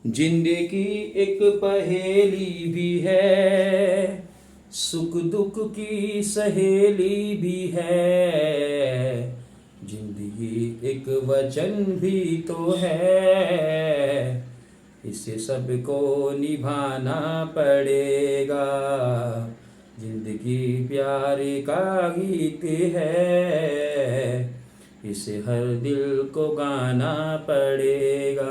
जिंदगी एक पहेली भी है, सुख दुख की सहेली भी है। जिंदगी एक वचन भी तो है, इसे सबको निभाना पड़ेगा। जिंदगी प्यार का गीत है, इसे हर दिल को गाना पड़ेगा।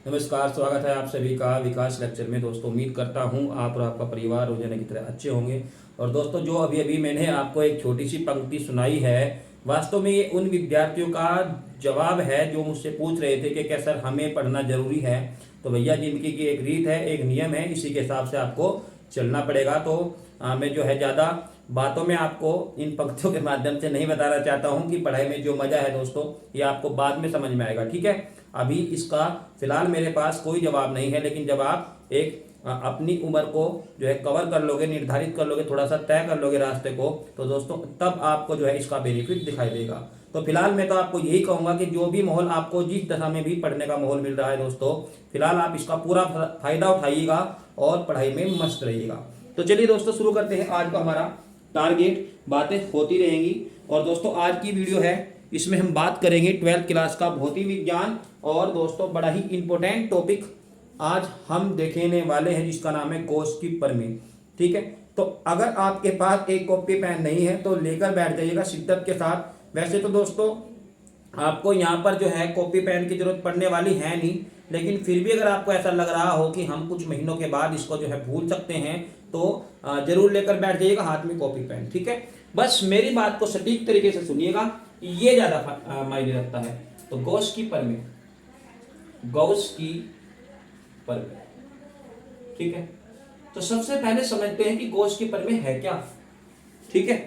नमस्कार, स्वागत है आप सभी का विकास लेक्चर में। दोस्तों, उम्मीद करता हूँ आप और आपका परिवार रोजाना की तरह अच्छे होंगे। और दोस्तों, जो अभी अभी मैंने आपको एक छोटी सी पंक्ति सुनाई है, वास्तव में ये उन विद्यार्थियों का जवाब है जो मुझसे पूछ रहे थे कि क्या सर हमें पढ़ना जरूरी है। तो भैया, जिंदगी की एक रीत है, एक नियम है, इसी के हिसाब से आपको चलना पड़ेगा। तो मैं जो है ज़्यादा बातों में आपको इन पंक्तियों के माध्यम से नहीं बताना चाहता हूँ कि पढ़ाई में जो मजा है दोस्तों, ये आपको बाद में समझ में आएगा। ठीक है, अभी इसका फिलहाल मेरे पास कोई जवाब नहीं है, लेकिन जब आप एक अपनी उम्र को जो है कवर कर लोगे, निर्धारित कर लोगे, थोड़ा सा तय कर लोगे रास्ते को, तो दोस्तों तब आपको जो है इसका बेनिफिट दिखाई देगा। तो फिलहाल मैं तो आपको यही कहूंगा कि जो भी माहौल आपको जिस दशा में भी पढ़ने का माहौल मिल रहा है दोस्तों, फिलहाल आप इसका पूरा फायदा उठाइएगा और पढ़ाई में मस्त रहिएगा। तो चलिए दोस्तों, शुरू करते हैं आज का हमारा टारगेट। बातें होती रहेंगी। और दोस्तों, आज की वीडियो है, इसमें हम बात करेंगे 12th क्लास का भौतिक विज्ञान। और दोस्तों, बड़ा ही इंपॉर्टेंट टॉपिक आज हम देखने वाले हैं, जिसका नाम है गॉस की प्रमेय। ठीक है, तो अगर आपके पास एक कॉपी पेन नहीं है तो लेकर बैठ जाइएगा शिद्दत के साथ। वैसे तो दोस्तों, आपको यहाँ पर जो है कॉपी पेन की जरूरत पड़ने वाली है नहीं, लेकिन फिर भी अगर आपको ऐसा लग रहा हो कि हम कुछ महीनों के बाद इसको जो है भूल सकते हैं, तो जरूर लेकर बैठ जाइएगा हाथ में कॉपी पेन। ठीक है, बस मेरी बात को सटीक तरीके से सुनिएगा, ये ज्यादा मायने रखता है। तो गॉस की प्रमेय, गॉस की प्रमेय, ठीक है। तो सबसे पहले समझते हैं कि गॉस की प्रमेय है क्या। ठीक है,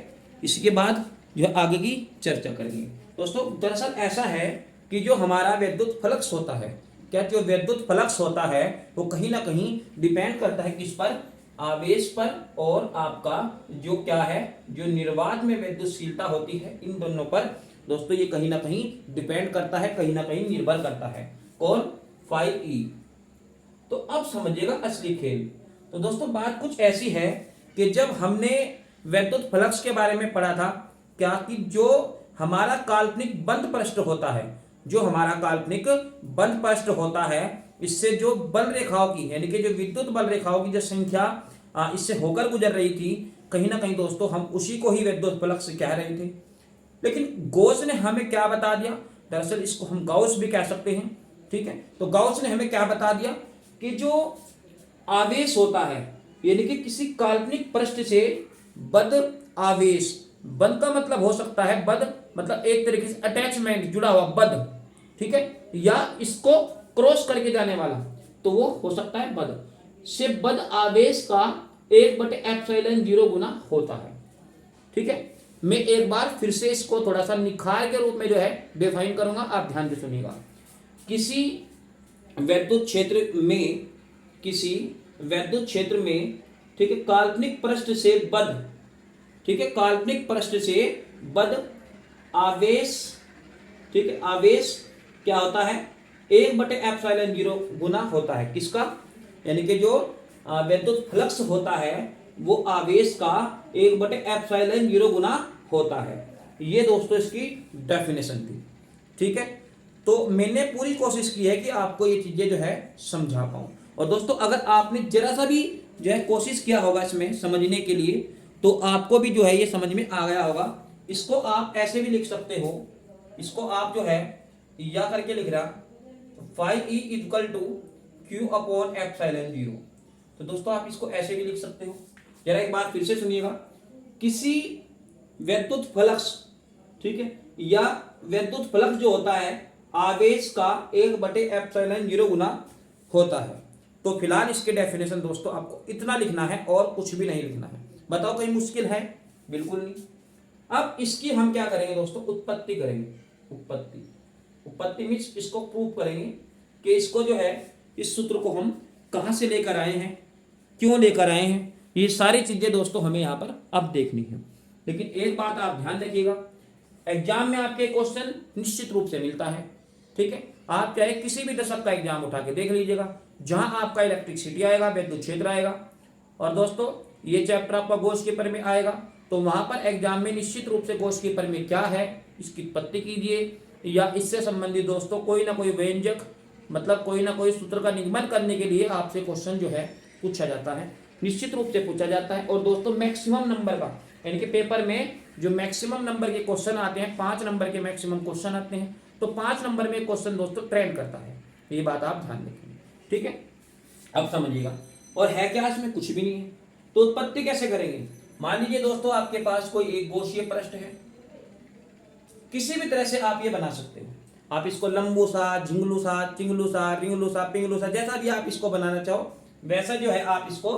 इसके बाद जो है आगे की चर्चा करेंगे। दोस्तों, दरअसल ऐसा है कि जो हमारा विद्युत फ्लक्स होता है, क्या जो विद्युत फ्लक्स होता है वो कहीं ना कहीं डिपेंड करता है किस पर, आवेश पर, और आपका जो क्या है, जो निर्वात में विद्युतशीलता होती है, इन दोनों पर दोस्तों ये कहीं ना कहीं डिपेंड करता है, कहीं ना कहीं निर्भर करता है। कौन? Phi E. तो अब समझिएगा असली खेल। तो दोस्तों, बात कुछ ऐसी है कि जब हमने विद्युत फ्लक्स के बारे में पढ़ा था, क्या कि जो हमारा काल्पनिक बंद पृष्ठ होता है, जो हमारा काल्पनिक बंद पृष्ठ होता है, इससे जो बल रेखाओं की, यानी कि जो विद्युत बल रेखाओं की जो संख्या इससे होकर गुजर रही थी, कहीं ना कहीं दोस्तों हम उसी को ही विद्युत फ्लक्स कह रहे थे। लेकिन गॉस ने हमें क्या बता दिया, दरअसल इसको हम गाउस भी कह सकते हैं। ठीक है, तो गाउस ने हमें क्या बता दिया कि जो आवेश होता है, यानी कि किसी काल्पनिक पृष्ठ से बद आवेश, बद का मतलब हो सकता है, बद मतलब एक तरीके से अटैचमेंट, जुड़ा हुआ बद, ठीक है, या इसको क्रॉस करके जाने वाला, तो वो हो सकता है बद से बद आवेश का 1/ε0 गुना होता है। ठीक है, मैं एक बार फिर से इसको थोड़ा सा निखार के रूप में जो है डिफाइन करूंगा, आप ध्यान से सुनिएगा। किसी विद्युत क्षेत्र में, किसी विद्युत क्षेत्र में, ठीक है, काल्पनिक पृष्ठ से बद, ठीक है, काल्पनिक पृष्ठ से बद आवेश, ठीक है, आवेश क्या होता है, 1/ε0 गुना होता है किसका, यानी कि जो विद्युत फ्लक्स होता है वो आवेश का 1/ε0 गुना होता है। ये दोस्तों इसकी डेफिनेशन थी। ठीक है, तो मैंने पूरी कोशिश की है कि आपको ये चीजें जो है समझा पाऊं। और दोस्तों, अगर आपने जरा सा भी जो है कोशिश किया होगा इसमें समझने के लिए, तो आपको भी जो है ये समझ में आ गया होगा। इसको आप ऐसे भी लिख सकते हो, इसको आप जो है या करके लिख रहा, phi E equal to Q upon ε0। तो दोस्तों, आप इसको ऐसे भी लिख सकते हो। जरा एक बार फिर से सुनिएगा। किसी विद्युत फ्लक्स, ठीक है, या विद्युत फ्लक्स जो होता है आवेश का 1/ε0 गुना होता है। तो फिलहाल इसके डेफिनेशन दोस्तों आपको इतना लिखना है और कुछ भी नहीं लिखना है। बताओ कहीं मुश्किल है? बिल्कुल नहीं। अब इसकी हम क्या करेंगे दोस्तों, उत्पत्ति करेंगे। उत्पत्ति, उत्पत्ति मीन्स इसको प्रूव करेंगे कि इसको जो है, इस सूत्र को हम कहां से लेकर आए हैं, क्यों लेकर आए हैं, ये सारी चीजें दोस्तों हमें यहां पर अब देखनी है। लेकिन एक बात आप ध्यान रखिएगा, एग्जाम में आपके क्वेश्चन निश्चित रूप से मिलता है। ठीक है, आप चाहे किसी भी दशक का एग्जाम उठा के देख लीजिएगा, जहां आपका इलेक्ट्रिसिटी आएगा, विद्युत क्षेत्र आएगा, और दोस्तों ये चैप्टर आपका गोश कीपर में आएगा, तो वहां पर एग्जाम में निश्चित रूप से गोश कीपर में क्या है इसकी उत्पत्ति कीजिए, या इससे संबंधित दोस्तों कोई ना कोई व्यंजक, मतलब कोई ना कोई सूत्र का निगमन करने के लिए आपसे क्वेश्चन जो है पूछा जाता है, निश्चित रूप से पूछा जाता है। और दोस्तों मैक्सिमम नंबर का, यानी कि पेपर में जो मैक्सिमम नंबर के क्वेश्चन आते हैं, 5 नंबर के मैक्सिमम क्वेश्चन आते हैं, तो 5 नंबर में क्वेश्चन दोस्तों ट्रेंड करता है, ये बात आप ध्यान रखेंगे, ठीक है। अब समझिएगा, और है क्या इसमें, कुछ भी नहीं है। तो उत्पत्ति कैसे करेंगे, मान लीजिए दोस्तों आपके पास कोई एक गोशीय पृष्ठ है, किसी भी तरह से आप ये बना सकते हो, आप इसको लंबू सा, झिंगलू सा, चिंगलू सा, रिंगलू सा, पिंगलू सा, जैसा भी आप इसको बनाना चाहो वैसा जो है आप इसको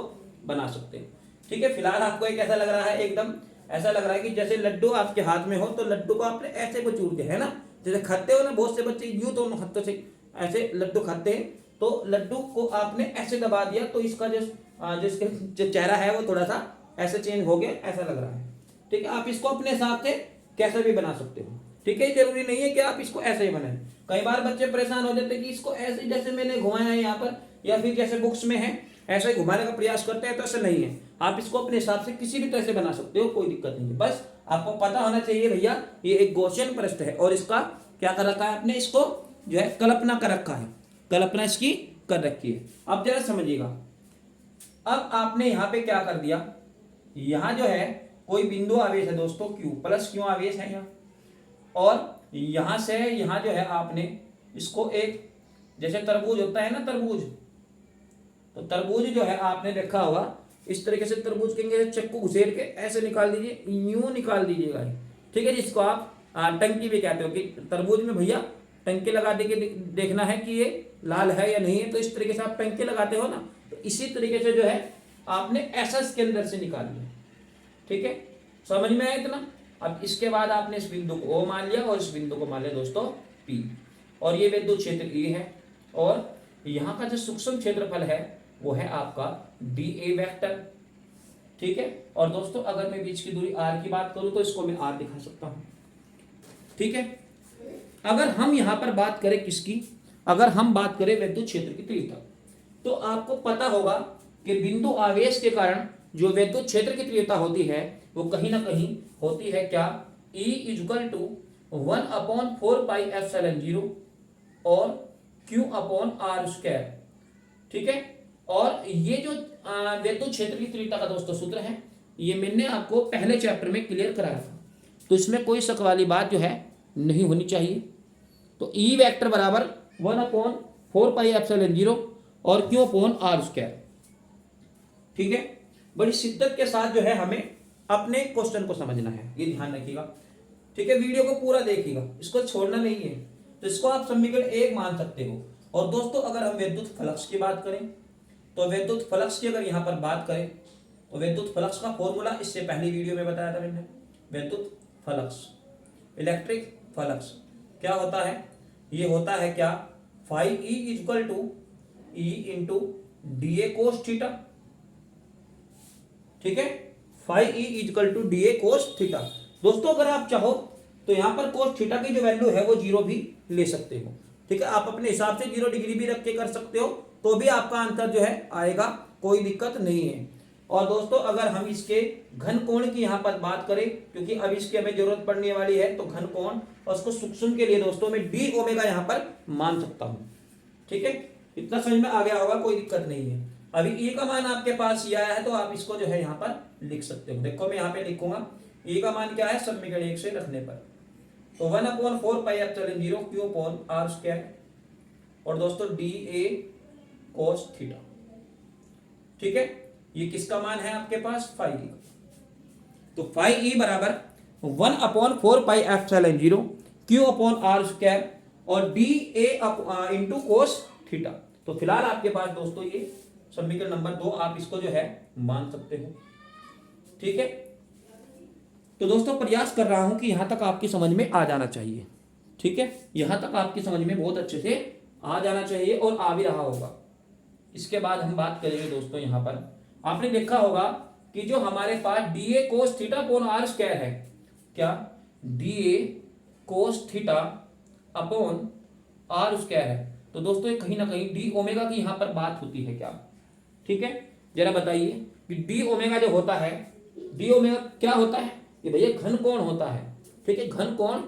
बना सकते हो, ठीक है। फिलहाल आपको एक ऐसा लग रहा है, एकदम ऐसा लग रहा है कि जैसे लड्डू आपके हाथ में हो, तो लड्डू को आपने ऐसे बचूर के, है ना, जैसे खाते हो ना, बहुत से बच्चे यूं दोनों हाथों से ऐसे लड्डू खाते हैं, तो लड्डू को आपने ऐसे दबा दिया तो इसका जिसके जो चेहरा है वो थोड़ा सा ऐसे चेंज हो गया, ऐसा लग रहा है, ठीक है। आप इसको अपने हिसाब से कैसे भी बना सकते हो, ठीक है, जरूरी नहीं है कि आप इसको ऐसे ही बनाएं। कई बार बच्चे परेशान हो जाते हैं कि इसको ऐसे जैसे मैंने घुमाया है यहाँ पर, या फिर जैसे बुक्स में है ऐसे ही घुमाने का प्रयास करते हैं, तो ऐसे नहीं है, आप इसको अपने हिसाब से किसी भी तरह से बना सकते हो, कोई दिक्कत नहीं है। बस आपको पता होना चाहिए भैया ये एक गॉसियन पृष्ठ है, और इसका क्या कर रखा है आपने, इसको जो है कल्पना कर रखा है, कल्पना इसकी कर रखी है। अब जरा समझिएगा, अब आपने यहाँ पे क्या कर दिया, यहाँ जो है कोई बिंदु आवेश है दोस्तों Q, प्लस Q आवेश है यहाँ, और यहां से यहां जो है आपने इसको एक, जैसे तरबूज होता है ना, तरबूज, तो तरबूज जो है आपने देखा होगा इस तरीके से, तरबूज के चक्कू घुसेड़ के ऐसे निकाल दीजिए, यूं निकाल दीजिएगा, ठीक है, जिसको आप टंकी भी कहते हो, कि तरबूज में भैया टंकी लगा दे के देखना है कि ये लाल है या नहीं है, तो इस तरीके से आप टंकी लगाते हो ना, तो इसी तरीके से जो है आपने ऐसा इसके अंदर से निकाल लिया, ठीक है, समझ में आया इतना। अब इसके बाद आपने इस बिंदु को O मान लिया, और इस बिंदु को मान लिया दोस्तों P, और ये विद्युत क्षेत्र E है, और यहाँ का जो सूक्ष्म क्षेत्रफल है वो है आपका dA वेक्टर, ठीक है। और दोस्तों अगर मैं बीच की दूरी r की बात करूं तो इसको मैं r दिखा सकता हूं, ठीक है। अगर हम यहाँ पर बात करें किसकी, अगर हम बात करें विद्युत क्षेत्र की तीव्रता, तो आपको पता होगा कि बिंदु आवेश के कारण जो विद्युत क्षेत्र की तीव्रता होती है वो कहीं ना कहीं होती है क्या, E इक्वल टू 1/4πε0 और Q/r², ठीक है। और ये जो विद्युत क्षेत्र की तीव्रता का दोस्तों सूत्र है, ये मैंने आपको पहले चैप्टर में क्लियर कराया था, तो इसमें कोई शक वाली बात जो है नहीं होनी चाहिए। तो E वेक्टर बराबर 1/4πε0 और Q/r², ठीक है। बड़ी शिद्दत के साथ जो है हमें अपने क्वेश्चन को समझना है, ये ध्यान रखिएगा, ठीक है। वीडियो को पूरा देखिएगा, इसको छोड़ना नहीं है, तो इसको आप समीकरण 1 मान सकते हो। और दोस्तों अगर हम विद्युत फ्लक्स की बात करें, तो विद्युत फ्लक्स की अगर यहाँ पर बात करें, तो विद्युत फ्लक्स का फॉर्मूला इससे पहली वीडियो में बताया था मैंने। विद्युत फ्लक्स, इलेक्ट्रिक फ्लक्स क्या होता है, ये होता है क्या, phi E equal to E into DA cos theta, ठीक है, phi E equal to DA cos theta. दोस्तों अगर आप चाहो तो यहाँ पर कोस थीटा की जो वैल्यू है वो 0 भी ले सकते हो, ठीक है, आप अपने हिसाब से 0 डिग्री भी रख के कर सकते हो, तो भी आपका आंसर जो है आएगा, कोई दिक्कत नहीं है। और दोस्तों अगर हम इसके घन कोण की यहाँ पर बात करें, क्योंकि अब इसकी हमें जरूरत पड़ने वाली है, तो घन कोण और उसको सूक्ष्म के लिए दोस्तों मैं d ओमेगा यहाँ पर मान सकता हूँ, ठीक है, इतना समझ में आ गया होगा, कोई दिक्कत नहीं है। अभी E का मान आपके पास ये आया है, तो आप इसको जो है यहाँ पर लिख सकते हो। देखो मैं यहाँ पे लिखूंगा E का मान क्या है, समीकरण 1 से रखने पर, तो 1/4πε0 Q/r², और दोस्तों DA कोस थीटा, ठीक है, ये किसका मान है आपके पास, फाई E, तो फाई E बराबर 1/4πε0 Q/r² और DA इंटू कोस थीटा। तो फिलहाल आपके पास दोस्तों ये समीकरण नंबर 2, आप इसको जो है मान सकते हो, ठीक है। तो दोस्तों प्रयास कर रहा हूं कि यहां तक आपकी समझ में आ जाना चाहिए, ठीक है, यहां तक आपकी समझ में बहुत अच्छे से आ जाना चाहिए, और आ भी रहा होगा। इसके बाद हम बात करेंगे दोस्तों, यहां पर आपने देखा होगा कि जो हमारे पास DA cos theta upon r² है, क्या DA cos theta upon R square है, तो दोस्तों ये कहीं ना कहीं डी ओमेगा की यहाँ पर बात होती है क्या? ठीक है, जरा बताइए कि डी ओमेगा जो होता है, डी ओमेगा क्या होता है? ये भैया घन कोण होता है। ठीक है, घन कोण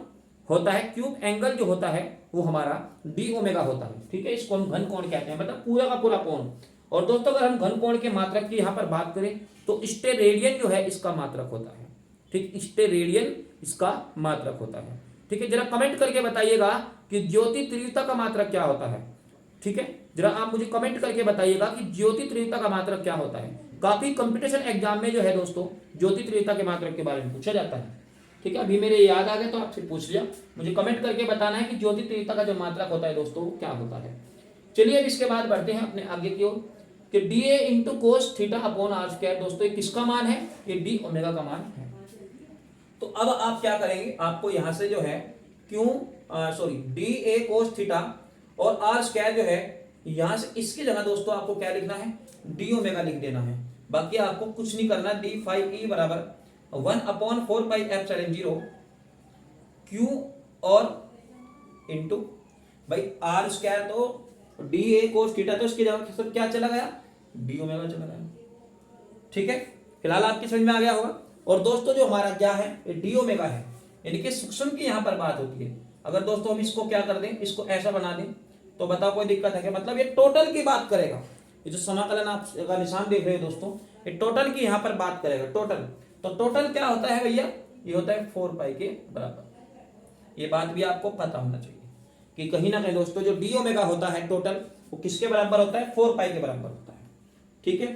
होता है, क्यूब एंगल जो होता है वो हमारा डी ओमेगा होता है। ठीक है, इसको हम घन कोण कहते हैं, मतलब पूरा का पूरा कोण। और दोस्तों अगर हम घन कोण के मात्रक की यहाँ पर बात करें तो स्टेरेडियन जो है इसका मात्रक होता है। ठीक, स्टेरेडियन इसका मात्रक होता है। ठीक है, जरा कमेंट करके बताइएगा कि ज्योति तीव्रता का मात्रक क्या होता है। ठीक है, जरा आप मुझे कमेंट करके बताइएगा कि ज्योति तीव्रता का मात्रक क्या होता है। काफी कंपटीशन एग्जाम में जो है दोस्तों ज्योति तीव्रता के मात्रक के बारे में पूछा जाता है। ठीक है, अभी मेरे याद आ गया तो आपसे पूछ लिया, मुझे कमेंट करके बताना है कि ज्योति तीव्रता का जो मात्रक होता है दोस्तों क्या होता है। चलिए अब इसके बाद बढ़ते हैं अपने आगे की ओर कि D A into cos theta upon R square. दोस्तों ये किसका मान है? ये डी ओमेगा का मान है। तो अब आप क्या करेंगे, आपको यहां से जो है डी ए कोस थीटा और आर स्क्वायर जो है यहां से इसकी जगह दोस्तों आपको क्या लिखना है? डी ओमेगा लिख देना है। बाकी आपको कुछ नहीं करना। डी फाइव ई बराबर 1/4 पाई एप्सिलॉन 0 क्यू और इंटू भाई आर स्क्वायर, तो डी ए कोस थीटा, तो इसकी जगह सब क्या चला गया? डी ओमेगा चला गया। ठीक है, फिलहाल आपकी समझ में आ गया होगा। और दोस्तों जो हमारा क्या है, ये डी ओमेगा है, यानी कि सूक्ष्म की यहां पर बात होती है। अगर दोस्तों हम इसको क्या कर दें, इसको ऐसा बना दें, तो बताओ कोई दिक्कत है क्या? मतलब ये टोटल की बात करेगा। ये जो समाकलन आप का निशान देख रहे हो दोस्तों, ये टोटल की यहां पर बात करेगा, टोटल। तो टोटल क्या होता है भैया? ये होता है 4 पाई के बराबर। ये बात भी आपको पता होना चाहिए कि कहीं ना कहीं दोस्तों जो डी ओमेगा होता है टोटल, वो किसके बराबर होता है? 4 पाई के बराबर होता है। ठीक है,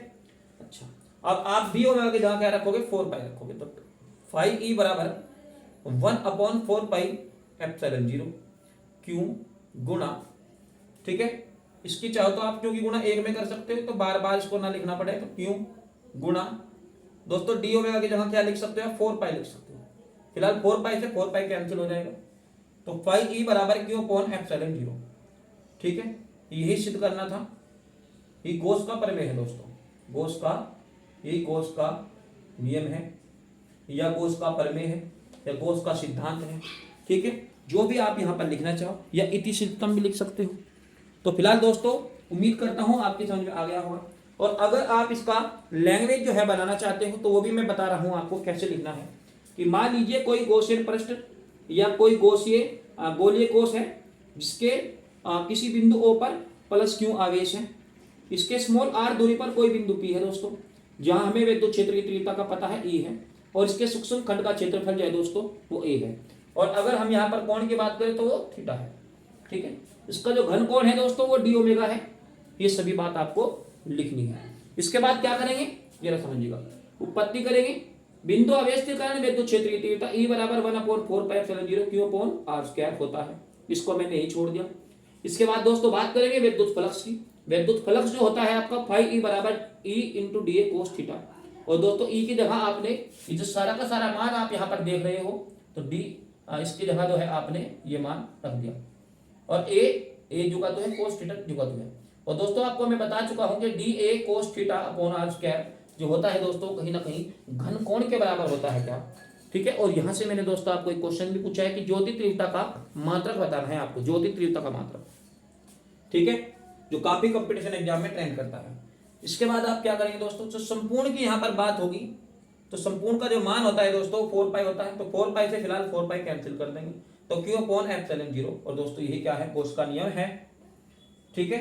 अच्छा अब आप डी ओमेगा की जगह क्या रखोगे? 4 पाई रखोगे। तो 5e बराबर 1/4 पाई एप्सिलॉन 0 क्यू गुणा, ठीक है, इसकी चाहो तो आप क्योंकि गुणा एक में कर सकते हो, तो बार बार इसको ना लिखना पड़े, तो क्यू गुणा दोस्तों डी ओमेगा की जगह क्या लिख सकते हो? 4 पाई लिख सकते हो। फिलहाल 4 पाई से 4 पाई कैंसिल हो जाएगा, तो 5e बराबर क्यू अपॉन एप्सिलॉन 0। ठीक है, यही सिद्ध करना था। ये गॉस का प्रमेय है दोस्तों, गॉस का, ये गॉस का नियम है या गॉस का प्रमेय है या गॉस का सिद्धांत है। ठीक है, जो भी आप यहां पर लिखना चाहो, या इति सिद्धम भी लिख सकते हो। तो फिलहाल दोस्तों उम्मीद करता हूं आपकी समझ में आ गया होगा। और अगर आप इसका लैंग्वेज जो है बनाना चाहते हो, तो वो भी मैं बता रहा हूं आपको कैसे लिखना है। कि मान लीजिए कोई गॉसियन पृष्ठ या कोई गोलीय कोश है, जिसके किसी बिंदु O पर प्लस क्यू आवेश है, इसके स्मॉल r दूरी पर कोई बिंदु P है दोस्तों, जहां हमें विद्युत क्षेत्र की तीव्रता का पता है E है, और इसके सूक्ष्म खंड का क्षेत्रफल जो है दोस्तों वो A है। और अगर हम यहाँ पर कोण की बात करें तो वो थीटा है। ठीक है, इसका जो घन कोण है दोस्तों वो डी ओमेगा है। ये सभी बात आपको लिखनी है। इसके बाद क्या करेंगे जरा समझिएगा, उत्पत्ति करेंगे। बिंदु आवेश के कारण विद्युत क्षेत्र की तीव्रता E बराबर 1/4 pi epsilon 0 Q upon R square होता है। इसको मैंने यही छोड़ दिया। इसके बाद दोस्तों बात करेंगे विद्युत फ्लक्स की। विद्युत फ्लक्स जो होता है आपका 5e बराबर E into D A cos theta. और दोस्तों E की जगह आपने ये जो सारा का सारा मान आप यहाँ पर देख रहे हो, तो D इसकी जगह जो है आपने ये मान रख दिया, और A जुगा तो है, कोस थीटा जुगा तो है। और दोस्तों आपको मैं बता चुका हूं कि D A cos theta upon R square जो होता है दोस्तों कहीं ना कहीं घन कोण के बराबर होता है क्या? ठीक है, और यहां से मैंने दोस्तों आपको एक क्वेश्चन भी पूछा है कि ज्योति तीव्रता का मात्रक बताना है आपको, ज्योति तीव्रता का मात्रक। ठीक है, जो काफी कंपटीशन एग्जाम में ट्रेंड करता है। इसके बाद आप क्या करेंगे दोस्तों, जो संपूर्ण की यहाँ पर बात होगी, तो संपूर्ण का जो मान होता है दोस्तों 4 पाई होता है, तो 4 पाई से फिलहाल 4 पाई कैंसिल कर देंगे, तो क्यू अपॉन एप्सिलॉन 0। और दोस्तों यही क्या है, गॉस का नियम है। ठीक है,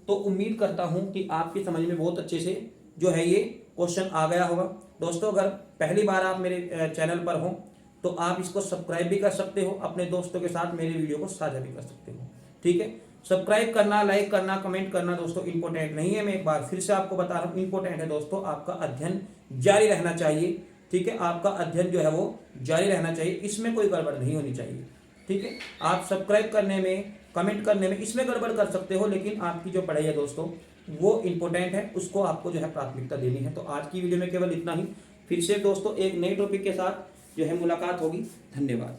तो उम्मीद करता हूं कि आपकी समझ में बहुत अच्छे से जो है ये क्वेश्चन आ गया होगा। दोस्तों अगर पहली बार आप मेरे चैनल पर हो तो आप इसको सब्सक्राइब भी कर सकते हो, अपने दोस्तों के साथ मेरे वीडियो को साझा भी कर सकते हो। ठीक है, सब्सक्राइब करना, लाइक करना, कमेंट करना दोस्तों इंपॉर्टेंट नहीं है। मैं एक बार फिर से आपको बता रहा हूँ, इंपॉर्टेंट है दोस्तों। आपका अध्ययन जारी रहना चाहिए। ठीक है, आपका अध्ययन जो है वो जारी रहना चाहिए, इसमें कोई गड़बड़ नहीं होनी चाहिए। ठीक है, आप सब्सक्राइब करने में, कमेंट करने में, इसमें गड़बड़ कर सकते हो, लेकिन आपकी जो पढ़ाई है दोस्तों वो इंपॉर्टेंट है, उसको आपको जो है प्राथमिकता देनी है। तो आज की वीडियो में केवल इतना ही। फिर से दोस्तों एक नए टॉपिक के साथ जो है मुलाकात होगी। धन्यवाद।